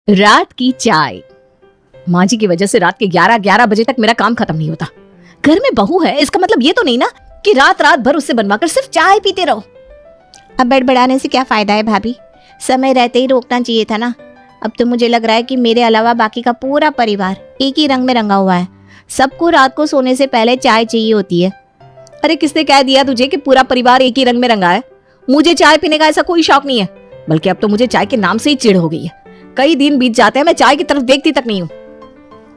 रात की चाय। माँ जी की वजह से रात के 11-11 बजे तक मेरा काम खत्म नहीं होता। घर में बहू है इसका मतलब ये तो नहीं ना कि रात रात भर उससे बनवाकर सिर्फ चाय पीते रहो। अब बड़बड़ाने से क्या फायदा है भाभी, समय रहते ही रोकना चाहिए था ना। अब तो मुझे लग रहा है कि मेरे अलावा बाकी का पूरा परिवार एक ही रंग में रंगा हुआ है। सबको रात को सोने से पहले चाय चाहिए होती है। अरे किसने कह दिया तुझे कि पूरा परिवार एक ही रंग में रंगा है? मुझे चाय पीने का ऐसा कोई शौक नहीं है, बल्कि अब तो मुझे चाय के नाम से ही चिढ़ हो गई है। कई दिन बीत जाते हैं मैं चाय की तरफ देखती तक नहीं हूँ।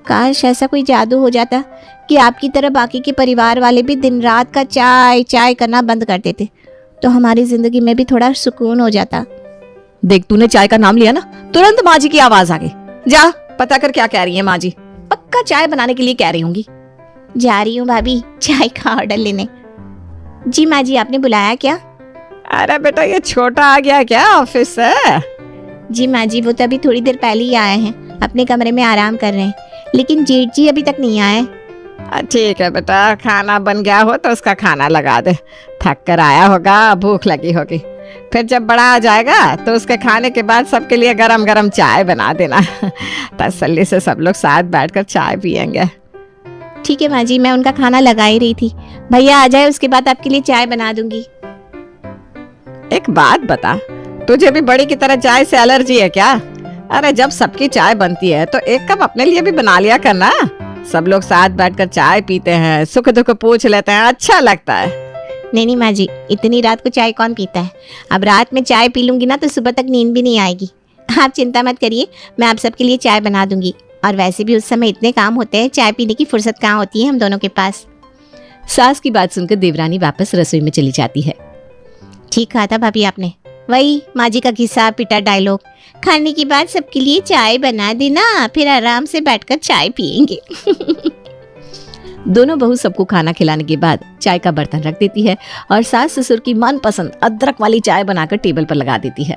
काश ऐसा कोई जादू हो जाता कि आपकी तरह बाकी के परिवार वाले भी दिन रात का चाय चाय करना बंद कर देते, तो हमारी जिंदगी में भी थोड़ा सुकून हो जाता। देख तूने चाय का नाम लिया ना, तुरंत माँ जी की आवाज आ गई। जा पता कर क्या कह रही है माँ जी। पक्का चाय बनाने के लिए कह रही होंगी। जा रही हूँ भाभी चाय का ऑर्डर लेने। जी माँ जी, आपने बुलाया क्या? अरे बेटा ये छोटा आ गया क्या ऑफिस से? जी माँ जी, वो तो अभी थोड़ी देर पहले ही आए हैं, अपने कमरे में आराम कर रहे हैं, लेकिन जेठ जी अभी तक नहीं आए। ठीक है बेटा, खाना बन गया हो तो उसका खाना लगा दे। थक कर आया होगा, भूख लगी होगी। फिर जब बड़ा आ जाएगा तो उसके खाने के बाद सबके लिए गरम गरम चाय बना देना। तसल्ली से सब लोग साथ बैठकर चाय पियेंगे। ठीक है माँ जी, मैं उनका खाना लगा ही रही थी। भैया आ जाए उसके बाद आपके लिए चाय बना दूंगी। एक बात बता, तुझे भी बड़ी की तरह चाय से एलर्जी है क्या? अरे जब सबकी चाय बनती है तो एक कप अपने लिए भी बना लिया करना। सब लोग साथ बैठकर चाय पीते हैं, सुख दुख पूछ लेते हैं, अच्छा लगता है। नहीं माँ जी, इतनी रात को चाय कौन पीता है। अब रात में चाय पी लूंगी ना तो सुबह तक नींद भी नहीं आएगी। आप चिंता मत करिए, मैं आप सबके लिए चाय बना दूंगी। और वैसे भी उस समय इतने काम होते हैं, चाय पीने की फुर्सत कहाँ होती है हम दोनों के पास। सास की बात सुनकर देवरानी वापस रसोई में चली जाती है। ठीक कहा था भाभी आपने, वही माँ जी का घिसा पिटा डायलॉग। खाने के बाद सबके लिए चाय बना देना, फिर आराम से बैठकर चाय पियेंगे। दोनों बहू सबको खाना खिलाने के बाद चाय का बर्तन रख देती है और सास ससुर की मनपसंद अदरक वाली चाय बनाकर टेबल पर लगा देती है।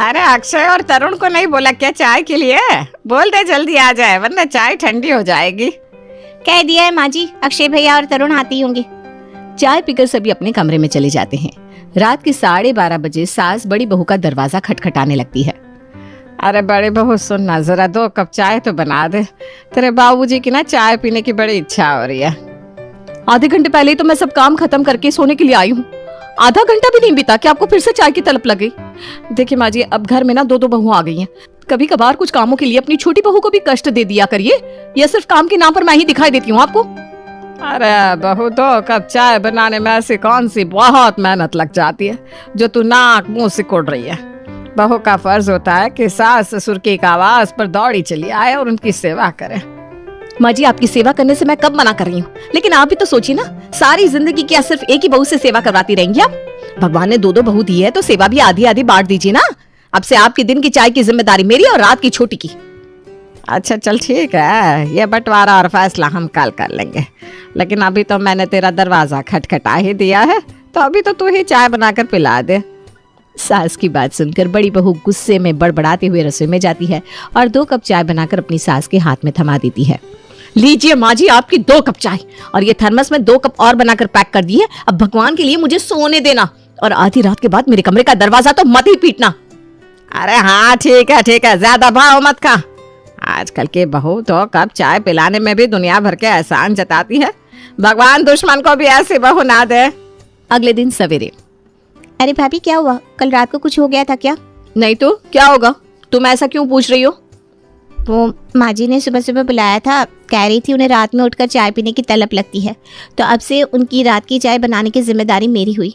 अरे अक्षय और तरुण को नहीं बोला क्या चाय के लिए? बोल दे जल्दी आ जाए, वरना चाय ठंडी हो जाएगी। कह दिया है माँ जी, अक्षय भैया और तरुण आते ही होंगे। चाय पीकर सभी अपने कमरे में चले जाते हैं। रात के 12:30 बजे सास बड़ी बहू का दरवाजा खटखटाने लगती है। अरे बड़े बहू सुनना, जरा 2 कप चाय तो बना दे। तेरे बाबूजी की ना चाय पीने की बड़ी इच्छा हो रही है। आधे घंटे पहले तो मैं सब काम खत्म करके सोने के लिए आई हूँ। आधा घंटा भी नहीं बीता कि आपको फिर से चाय की तलब लग गई। देखिए माँ जी, अब घर में ना 2-2 बहू आ गई हैं। कभी कभार कुछ कामों के लिए अपनी छोटी बहू को भी कष्ट दे दिया करिए। यह सिर्फ काम के नाम पर मैं ही दिखाई देती हूँ आपको। अरे बहू, 2 कप चाय बनाने में ऐसी कौन सी बहुत मेहनत लग जाती है जो तू नाक मुंह सिकोड़ रही है। बहू का फर्ज होता है कि सास ससुर की आवाज पर दौड़ी चली आए और उनकी सेवा करे। माँ जी, आपकी सेवा करने से मैं कब मना कर रही हूँ, लेकिन आप भी तो सोचिए ना, सारी जिंदगी क्या सिर्फ एक ही बहू से सेवा करवाती रहेंगी आप? भगवान ने 2-2 बहू दी है तो सेवा भी आधी आधी बांट दीजिए ना। अब से आपके दिन की चाय की जिम्मेदारी मेरी और रात की छोटी की। अच्छा चल ठीक है, ये बंटवारा और फैसला हम कल कर लेंगे, लेकिन अभी तो मैंने तेरा दरवाजा खटखटा ही दिया है, तो अभी तो तू ही चाय बनाकर पिला दे। सास की बात सुनकर बड़ी बहू गुस्से में बड़बड़ाते हुए रसोई में जाती है और 2 कप चाय बनाकर अपनी सास के हाथ में थमा देती है। लीजिए माँ जी, आपकी 2 कप चाय, और ये थर्मस में 2 कप और बनाकर पैक कर दी है। अब भगवान के लिए मुझे सोने देना, और आधी रात के बाद मेरे कमरे का दरवाजा तो मत ही पीटना। अरे हाँ ठीक है, ज्यादा भाव मत खा। आजकल के बहू 2 कप चाय पिलाने में भी दुनिया भर के एहसान जताती है। भगवान दुश्मन को भी ऐसी बहू ना दे। अगले दिन सवेरे। अरे भाभी क्या हुआ, कल रात को कुछ हो गया था क्या? नहीं तो क्या होगा, तुम ऐसा क्यों पूछ रही हो? वो माँ जी ने सुबह सुबह बुलाया था, कह रही थी उन्हें रात में उठकर चाय पीने की तलब लगती है, तो अब से उनकी रात की चाय बनाने की जिम्मेदारी मेरी हुई।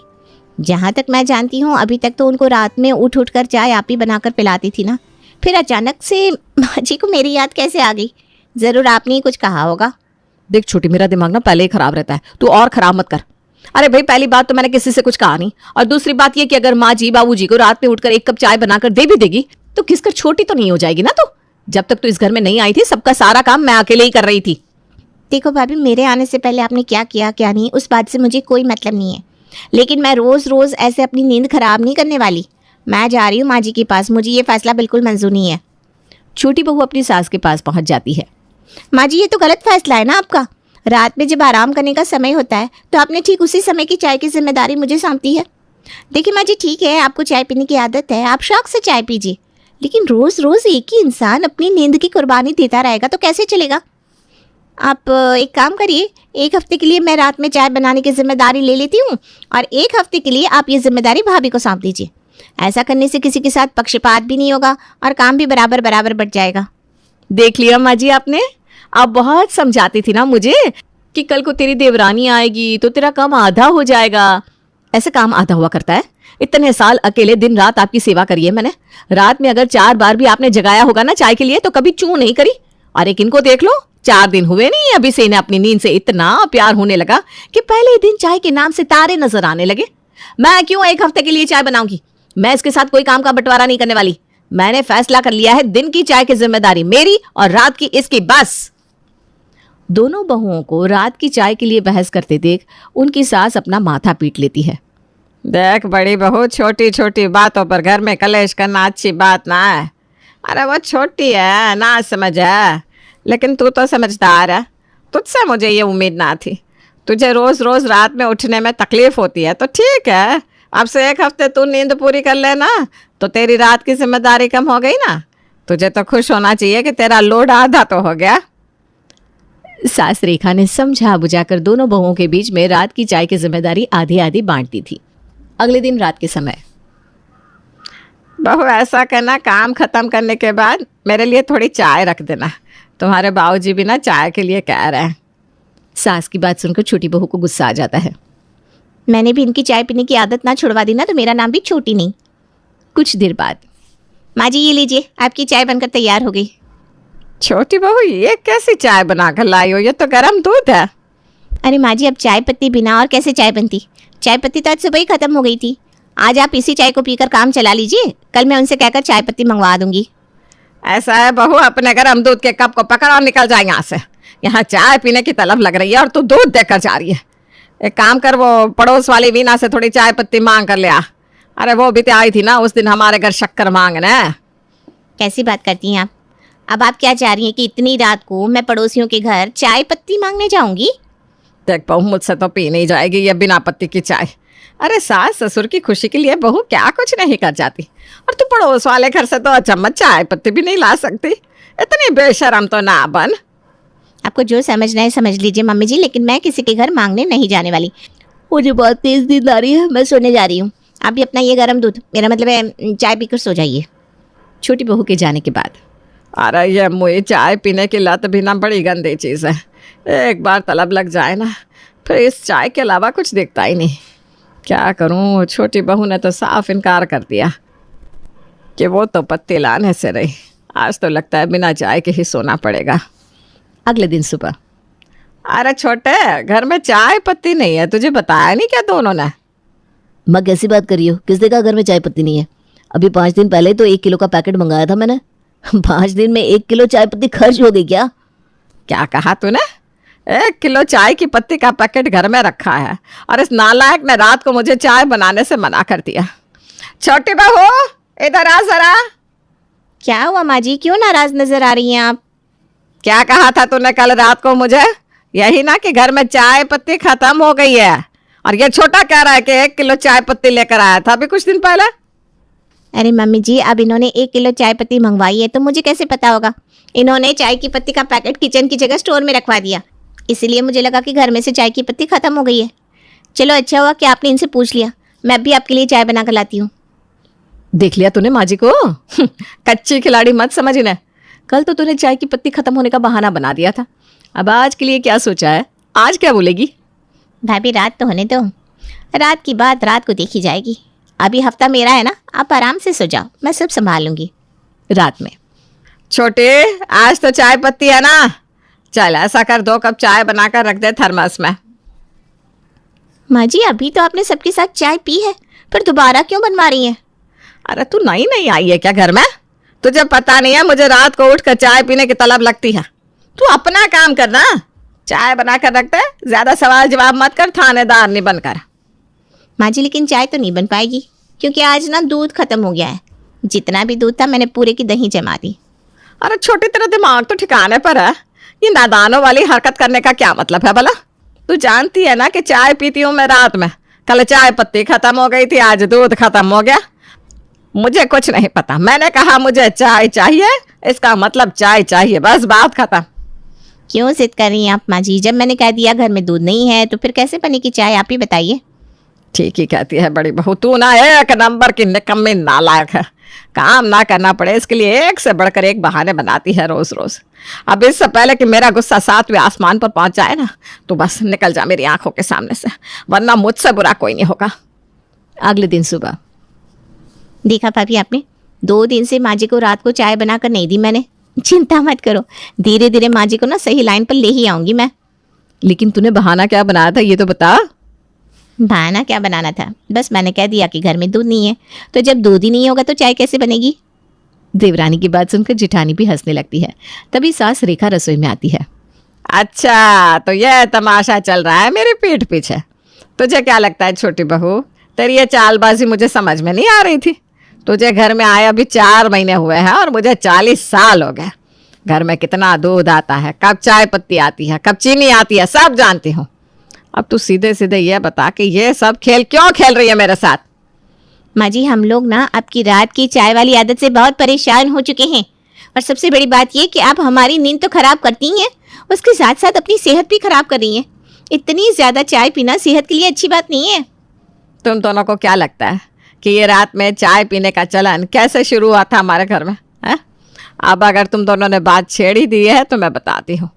जहाँ तक मैं जानती हूँ अभी तक तो उनको रात में उठ कर चाय आप ही बनाकर पिलाती थी ना, फिर अचानक से माँ जी को मेरी याद कैसे आ गई? जरूर आपने ही कुछ कहा होगा। देख छोटी, मेरा दिमाग ना पहले ही खराब रहता है, तू और खराब मत कर। अरे भाई, पहली बात तो मैंने किसी से कुछ कहा नहीं, और दूसरी बात ये कि अगर माँ जी बाबूजी को रात में उठकर 1 कप चाय बनाकर दे भी देगी तो किसकर छोटी तो नहीं हो जाएगी ना। तो जब तक तू इस घर में नहीं आई थी सबका सारा काम मैं अकेले ही कर रही थी। देखो भाभी, मेरे आने से पहले आपने क्या किया क्या नहीं उस बात से मुझे कोई मतलब नहीं है, लेकिन मैं रोज रोज ऐसे अपनी नींद खराब नहीं करने वाली। मैं जा रही हूँ माँ जी के पास, मुझे ये फैसला बिल्कुल मंजूर नहीं है। छोटी बहू अपनी सास के पास पहुंच जाती है। माँ जी, ये तो गलत फैसला है ना आपका। रात में जब आराम करने का समय होता है तो आपने ठीक उसी समय की चाय की जिम्मेदारी मुझे सौंपी है। देखिए माँ जी, ठीक है आपको चाय पीने की आदत है, आप शौक से चाय पीजिए, लेकिन रोज रोज एक ही इंसान अपनी नींद की कुर्बानी देता रहेगा तो कैसे चलेगा। आप एक काम करिए, एक हफ्ते के लिए मैं रात में चाय बनाने की जिम्मेदारी ले लेती हूँ और एक हफ्ते के लिए आप ये जिम्मेदारी भाभी को सौंप दीजिए। ऐसा करने से किसी के साथ पक्षपात भी नहीं होगा और काम भी बराबर बराबर बट जाएगा। देख लिया माँ जी आपने, आप बहुत समझाती थी ना मुझे कि कल को तेरी देवरानी आएगी तो तेरा काम आधा हो जाएगा। ऐसे काम आधा हुआ करता है? इतने साल अकेले दिन रात आपकी सेवा करी है मैंने। रात में अगर 4 बार भी आपने जगाया होगा ना चाय के लिए तो कभी चूं नहीं करी। और एक इनको देख लो, 4 दिन हुए नहीं अभी से इन्हें अपनी नींद से इतना प्यार होने लगा कि पहले ही दिन चाय के नाम से तारे नजर आने लगे। मैं क्यों एक हफ्ते के लिए चाय बनाऊंगी? मैं इसके साथ कोई काम का बंटवारा नहीं करने वाली। मैंने फैसला कर लिया है, दिन की चाय की जिम्मेदारी मेरी और रात की इसकी, बस। दोनों बहुओं को रात की चाय के लिए बहस करते देख उनकी सास अपना माथा पीट लेती है। देख बड़ी बहू, छोटी छोटी बातों पर घर में कलेश करना अच्छी बात ना है। अरे वो छोटी है, ना समझ है, लेकिन तू तो समझदार है। तुझसे मुझे ये उम्मीद ना थी। तुझे रोज रोज रात में उठने में तकलीफ होती है तो ठीक है, अब से एक हफ्ते तू नींद पूरी कर लेना तो तेरी रात की जिम्मेदारी कम हो गई ना। तुझे तो खुश होना चाहिए कि तेरा लोड आधा तो हो गया। सास रेखा ने समझा बुझाकर दोनों बहुओं के बीच में रात की चाय की जिम्मेदारी आधी आधी बांट दी थी। अगले दिन रात के समय, बहू ऐसा करना, काम खत्म करने के बाद मेरे लिए थोड़ी चाय रख देना। तुम्हारे बाबूजी भी ना चाय के लिए कह रहे हैं। सास की बात सुनकर छोटी बहू को गुस्सा आ जाता है। मैंने भी इनकी चाय पीने की आदत ना छुड़वा दी ना तो मेरा नाम भी छोटी नहीं। कुछ देर बाद, माँ जी ये लीजिए, आपकी चाय बनकर तैयार हो गई। छोटी बहू, ये कैसी चाय बनाकर लाई हो? ये तो गर्म दूध है। अरे माँ जी, अब चाय पत्ती बिना और कैसे चाय बनती? चाय पत्ती तो आज सुबह ही खत्म हो गई थी। आज आप इसी चाय को पीकर काम चला लीजिए, कल मैं उनसे कहकर चाय पत्ती मंगवा दूंगी। ऐसा है बहू, अपने गर्म दूध के कप को पकड़ और निकल जाए यहाँ से। यहाँ चाय पीने की तलब लग रही है और तू दूध देकर जा रही है। एक काम कर, वो पड़ोस वाली वीना से थोड़ी चाय पत्ती मांग कर ले आ। अरे वो भी तो आई थी ना उस दिन हमारे घर शक्कर मांगने। कैसी बात करती हैं आप? अब आप क्या चाह रही हैं कि इतनी रात को मैं पड़ोसियों के घर चाय पत्ती मांगने जाऊंगी? देख बहू, मुझसे तो पी नहीं जाएगी ये बिना पत्ती की चाय। अरे सास ससुर की खुशी के लिए बहू क्या कुछ नहीं कर जाती, और तू पड़ोस वाले घर से तो चम्मच चाय पत्ती भी नहीं ला सकती। इतनी बेशरम तो ना बन। आपको जो समझना है समझ लीजिए मम्मी जी, लेकिन मैं किसी के घर मांगने नहीं जाने वाली। मुझे बहुत तेज नींद आ रही है, मैं सोने जा रही हूँ। आप भी अपना ये गर्म दूध, मेरा मतलब है चाय पीकर सो जाइए। छोटी बहू के जाने के बाद, अरे ये मुझे चाय पीने की लत भी ना बड़ी गंदी चीज़ है। एक बार तलब लग जाए ना फिर इस चाय के अलावा कुछ दिखता ही नहीं। क्या करूं, छोटी बहू ने तो साफ इनकार कर दिया कि वो तो पत्ती लाने से रही। आज तो लगता है बिना चाय के ही सोना पड़ेगा। अगले दिन सुबह, अरे छोटे, घर में चाय पत्ती नहीं है, तुझे बताया नहीं क्या दोनों ने? माँ कैसी बात कर रही हो? किसने कहा घर में चाय पत्ती नहीं है? अभी 5 दिन पहले तो 1 किलो का पैकेट मंगाया था मैंने। 5 दिन में 1 किलो चाय पत्ती खर्च हो गई क्या? क्या कहा तूने? 1 किलो चाय की पत्ती का पैकेट घर में रखा है और इस नालायक ने रात को मुझे चाय बनाने से मना कर दिया। छोटी बहू इधर आ जरा। क्या हुआ माँ जी, क्यों नाराज नजर आ रही हैं आप? क्या कहा था तूने कल रात को मुझे? यही ना कि घर में चाय पत्ती खत्म हो गई है, और ये छोटा कह रहा है कि 1 किलो चाय पत्ती लेकर आया था अभी कुछ दिन पहले। अरे मम्मी जी, अब इन्होंने 1 किलो चाय पत्ती मंगवाई है तो मुझे कैसे पता होगा? इन्होंने चाय की पत्ती का पैकेट किचन की जगह स्टोर में रखवा दिया, इसलिए मुझे लगा कि घर में से चाय की पत्ती खत्म हो गई है। चलो अच्छा हुआ कि आपने इनसे पूछ लिया, मैं भी आपके लिए चाय बना कर लाती हूँ। देख लिया तूने माँ जी को? कच्ची खिलाड़ी मत समझ इन्हें। कल तो तूने चाय की पत्ती खत्म होने का बहाना बना दिया था, अब आज के लिए क्या सोचा है? आज क्या बोलेगी? भाभी रात तो होने दो, रात की बात रात को देखी जाएगी। अभी हफ्ता मेरा है ना, आप आराम से सो जाओ, मैं सब संभाल लूंगी। रात में, छोटे आज तो चाय पत्ती है ना, चल ऐसा कर 2 कप चाय बनाकर रख दे थर्मस में। माँ जी अभी तो आपने सबके साथ चाय पी है, फिर दोबारा क्यों बनवा रही हैं? अरे तू नई नहीं आई है क्या घर में? तुझे पता नहीं है मुझे रात को उठकर चाय पीने की तलब लगती है। तू अपना काम करना, चाय बनाकर रख दे, ज्यादा सवाल जवाब मत कर, थानेदार नहीं बनकर। माँ जी लेकिन चाय तो नहीं बन पाएगी क्योंकि आज ना दूध खत्म हो गया है। जितना भी दूध था मैंने पूरे की दही जमा दी। अरे छोटी, तेरा दिमाग तो ठिकाने पर है। ये नादानों वाली हरकत करने का क्या मतलब है भला? तू जानती है ना कि चाय पीती हूँ मैं रात में। कल चाय पत्ती खत्म हो गई थी, आज दूध खत्म हो गया। मुझे कुछ नहीं पता। मैंने कहा मुझे चाय चाहिए, इसका मतलब चाय चाहिए, बस बात खत्म। क्यों जिद कर रही हैं आप माँ जी? जब मैंने कह दिया घर में दूध नहीं है तो फिर कैसे बनेगी चाय, आप ही बताइए। ठीक ही कहती है बड़ी बहू, तू ना एक नंबर की निकम्मी नालायक है। काम ना करना पड़े इसके लिए एक से बढ़कर एक बहाने बनाती है रोज रोज। अब इससे पहले कि मेरा गुस्सा 7वें आसमान पर पहुंच जाए ना, तो बस निकल जा मेरी आंखों के सामने से, वरना मुझसे बुरा कोई नहीं होगा। अगले दिन सुबह। देखा भाभी आपने, 2 दिन से माँ जी को रात को चाय बनाकर नहीं दी मैंने। चिंता मत करो, धीरे धीरे माँ जी को ना सही लाइन पर ले ही आऊंगी मैं। लेकिन तूने बहाना क्या बनाया था, ये तो बता। बहाना क्या बनाना था, बस मैंने कह दिया कि घर में दूध नहीं है, तो जब दूध ही नहीं होगा तो चाय कैसे बनेगी। देवरानी की बात सुनकर जिठानी भी हंसने लगती है। तभी सास रेखा रसोई में आती है। अच्छा, तो यह तमाशा चल रहा है मेरी पीठ पीछे। तुझे क्या लगता है छोटी बहू, तेरी ये चालबाजी मुझे समझ में नहीं आ रही थी। तुझे घर में आए अभी 4 महीने हुए हैं और मुझे 40 साल हो गए। घर में कितना दूध आता है, कब चाय पत्ती आती है, कब चीनी आती है, सब जानती हूँ। अब तू सीधे सीधे ये बता कि ये सब खेल क्यों खेल रही है मेरे साथ। माँ जी, हम लोग ना आपकी रात की चाय वाली आदत से बहुत परेशान हो चुके हैं, और सबसे बड़ी बात ये कि आप हमारी नींद तो खराब करती हैं, उसके साथ साथ अपनी सेहत भी खराब कर रही हैं। इतनी ज़्यादा चाय पीना सेहत के लिए अच्छी बात नहीं है। तुम दोनों को क्या लगता है कि ये रात में चाय पीने का चलन कैसे शुरू हुआ था हमारे घर में, है? अब अगर तुम दोनों ने बात छेड़ ही दी है तो मैं बताती हूँ।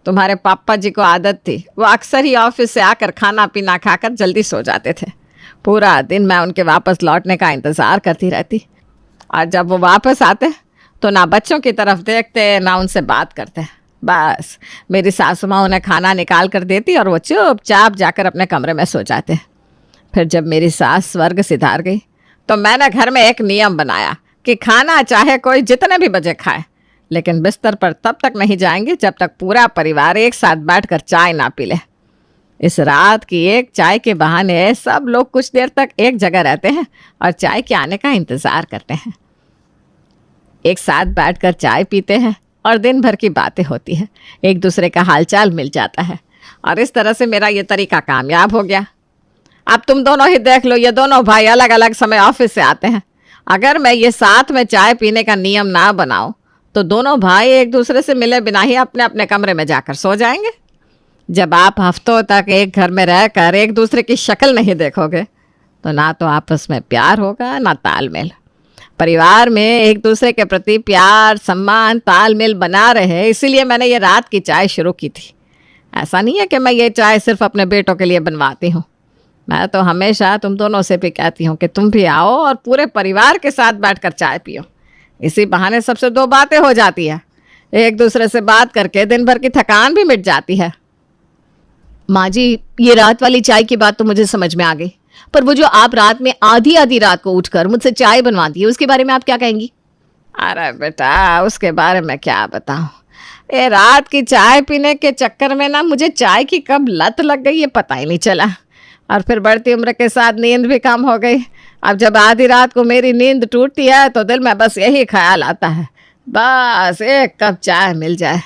तुम्हारे पापा जी को आदत थी, वो अक्सर ही ऑफिस से आकर खाना पीना खाकर जल्दी सो जाते थे। पूरा दिन मैं उनके वापस लौटने का इंतज़ार करती रहती, और जब वो वापस आते तो ना बच्चों की तरफ देखते ना उनसे बात करते। बस मेरी सासू माँ उन्हें खाना निकाल कर देती और वो चुपचाप जाकर अपने कमरे में सो जाते। फिर जब मेरी सास स्वर्ग सिधार गई तो मैंने घर में एक नियम बनाया कि खाना चाहे कोई जितने भी बजे खाए, लेकिन बिस्तर पर तब तक नहीं जाएंगे जब तक पूरा परिवार एक साथ बैठकर चाय ना पी ले। इस रात की एक चाय के बहाने सब लोग कुछ देर तक एक जगह रहते हैं और चाय के आने का इंतज़ार करते हैं। एक साथ बैठकर चाय पीते हैं और दिन भर की बातें होती हैं, एक दूसरे का हालचाल मिल जाता है, और इस तरह से मेरा ये तरीका कामयाब हो गया। अब तुम दोनों ही देख लो, ये दोनों भाई अलग अलग समय ऑफिस से आते हैं। अगर मैं ये साथ में चाय पीने का नियम ना बनाऊं तो दोनों भाई एक दूसरे से मिले बिना ही अपने अपने कमरे में जाकर सो जाएंगे। जब आप हफ्तों तक एक घर में रहकर एक दूसरे की शक्ल नहीं देखोगे तो ना तो आपस में प्यार होगा ना तालमेल। परिवार में एक दूसरे के प्रति प्यार, सम्मान, तालमेल बना रहे, इसीलिए मैंने ये रात की चाय शुरू की थी। ऐसा नहीं है कि मैं ये चाय सिर्फ अपने बेटों के लिए बनवाती हूँ। मैं तो हमेशा तुम दोनों से भी कहती हूँ कि तुम भी आओ और पूरे परिवार के साथ बैठकर चाय पियो। इसी बहाने सबसे 2 बातें हो जाती है, एक दूसरे से बात करके दिन भर की थकान भी मिट जाती है। माँ जी, ये रात वाली चाय की बात तो मुझे समझ में आ गई, पर वो जो आप रात में आधी आधी रात को उठकर मुझसे चाय बनवाती है, उसके बारे में आप क्या कहेंगी? अरे बेटा, उसके बारे में क्या बताऊं। ये रात की चाय पीने के चक्कर में ना मुझे चाय की कब लत लग गई ये पता ही नहीं चला, और फिर बढ़ती उम्र के साथ नींद भी कम हो गई। अब जब आधी रात को मेरी नींद टूटती है तो दिल में बस यही ख्याल आता है, बस एक कप चाय मिल जाए,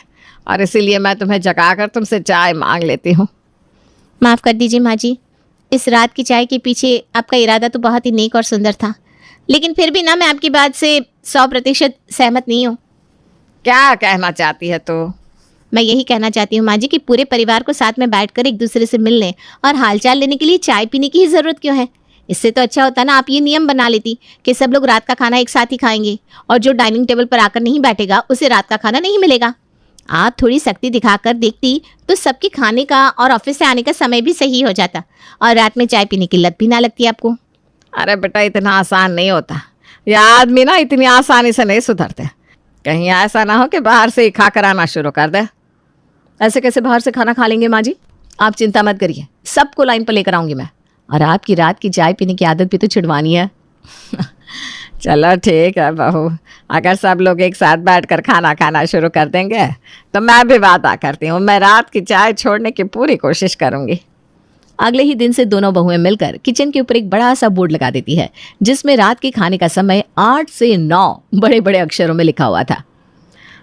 और इसीलिए मैं तुम्हें जगाकर तुमसे चाय मांग लेती हूँ। माफ़ कर दीजिए माँ जी, इस रात की चाय के पीछे आपका इरादा तो बहुत ही नेक और सुंदर था, लेकिन फिर भी ना मैं आपकी बात से 100% सहमत नहीं हूँ। क्या कहना चाहती है तू? मैं यही कहना चाहती हूँ माँ जी कि पूरे परिवार को साथ में बैठकर एक दूसरे से मिलने और हालचाल लेने के लिए चाय पीने की ही ज़रूरत क्यों है। इससे तो अच्छा होता ना आप ये नियम बना लेती कि सब लोग रात का खाना एक साथ ही खाएंगे, और जो डाइनिंग टेबल पर आकर नहीं बैठेगा उसे रात का खाना नहीं मिलेगा। आप थोड़ी सख्ती दिखाकर देखती तो सबके खाने का और ऑफिस से आने का समय भी सही हो जाता, और रात में चाय पीने की लत भी ना लगती आपको। अरे बेटा, इतना आसान नहीं होता, यह आदमी ना इतनी आसानी से नहीं सुधरते। कहीं ऐसा ना हो कि बाहर से ही खा कर आना शुरू कर दे। ऐसे कैसे बाहर से खाना खा लेंगे माँ जी? आप चिंता मत करिए, सबको लाइन पर लेकर आऊंगी मैं, और आपकी रात की चाय पीने की आदत भी तो छुड़वानी है। चलो ठीक है बहू, अगर सब लोग एक साथ बैठकर खाना खाना शुरू कर देंगे तो मैं भी वादा करती हूँ, मैं रात की चाय छोड़ने की पूरी कोशिश करूँगी। अगले ही दिन से दोनों बहुएं मिलकर किचन के ऊपर एक बड़ा सा बोर्ड लगा देती है, जिसमें रात के खाने का समय 8 से 9 बड़े बड़े अक्षरों में लिखा हुआ था।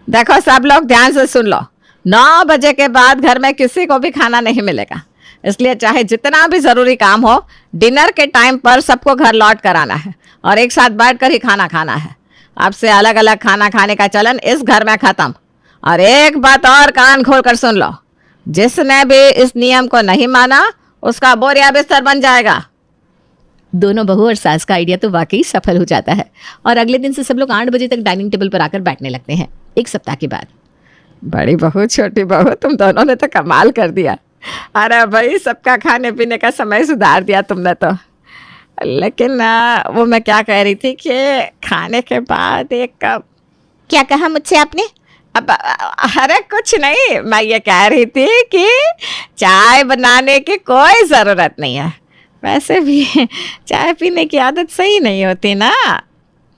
देखो सब लोग ध्यान से सुन लो, 9 बजे के बाद घर में किसी को भी खाना नहीं मिलेगा। इसलिए चाहे जितना भी ज़रूरी काम हो, डिनर के टाइम पर सबको घर लौट कर आना है और एक साथ बैठ कर ही खाना खाना है। अब से अलग अलग खाना खाने का चलन इस घर में ख़त्म। और एक बात और कान खोल कर सुन लो, जिसने भी इस नियम को नहीं माना उसका बोरिया बिस्तर बन जाएगा। दोनों बहू और सास का आइडिया तो वाकई सफल हो जाता है और अगले दिन से सब लोग 8 बजे तक डाइनिंग टेबल पर आकर बैठने लगते हैं। एक सप्ताह के बाद बड़ी बहू छोटी बहू, तुम दोनों ने तो कमाल कर दिया। अरे भाई, सबका खाने पीने का समय सुधार दिया तुमने तो। लेकिन वो मैं क्या कह रही थी कि खाने के बाद एक कप। क्या कहा मुझसे आपने? अब अरे कुछ नहीं, मैं ये कह रही थी कि चाय बनाने की कोई ज़रूरत नहीं है। वैसे भी चाय पीने की आदत सही नहीं होती ना।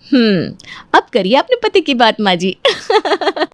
अब करिए अपने पति की बात माँ जी।